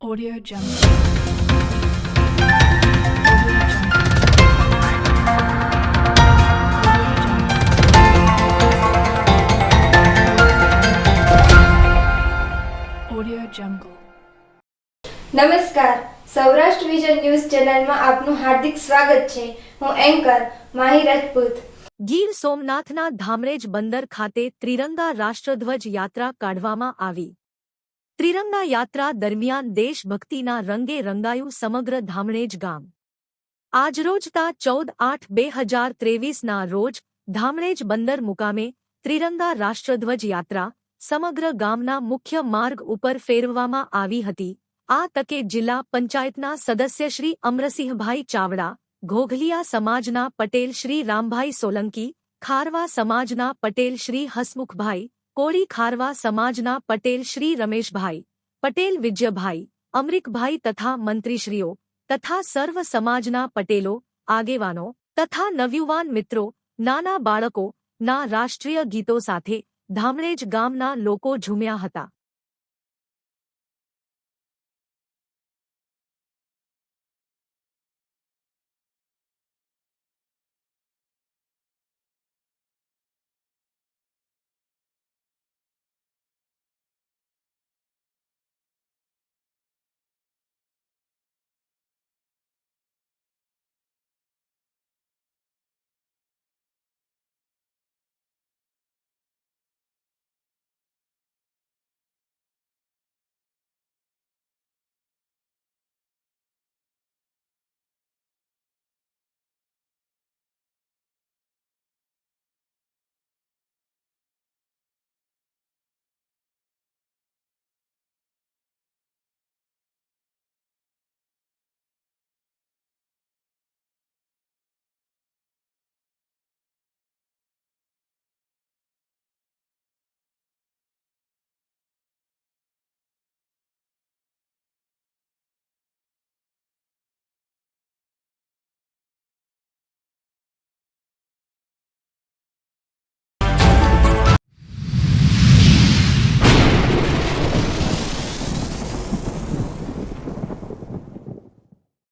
Audio Jungle. Audio Jungle. નમસ્કાર, Saurashtra vision news ચેનલમાં આપનું હાર્દિક સ્વાગત છે. હું એન્કર માહી રાજપૂત. ગીર સોમનાથના ધામરેજ બંદર ખાતે ત્રિરંગા રાષ્ટ્રધ્વજ યાત્રા કાઢવામાં આવી. ત્રિરંગા યાત્રા દરમિયાન દેશભક્તિના રંગે રંગાયું સમગ્ર ધામરેજ ગામ. આજરોજ તા 14/8/2023ના રોજ ધામરેજ બંદર મુકામે ત્રિરંગા રાષ્ટ્રધ્વજ યાત્રા સમગ્ર ગામના મુખ્ય માર્ગ ઉપર ફેરવવામાં આવી હતી. આ તકે જિલ્લા પંચાયતના સદસ્ય શ્રી અમરસિંહભાઈ ચાવડા, ઘોઘલિયા સમાજના પટેલ શ્રી રામભાઈ સોલંકી, ખારવા સમાજના પટેલ શ્રી હસમુખભાઈ, કોળી ખારવા સમાજના પટેલ શ્રી રમેશભાઈ પટેલ, વિજયભાઈ, અમરીકભાઈ તથા મંત્રીશ્રીઓ તથા સર્વ સમાજના પટેલો, આગેવાનો તથા નવયુવાન મિત્રો, નાના બાળકો ના રાષ્ટ્રીય ગીતો સાથે ધામરેજ ગામના લોકો ઝૂમ્યા હતા.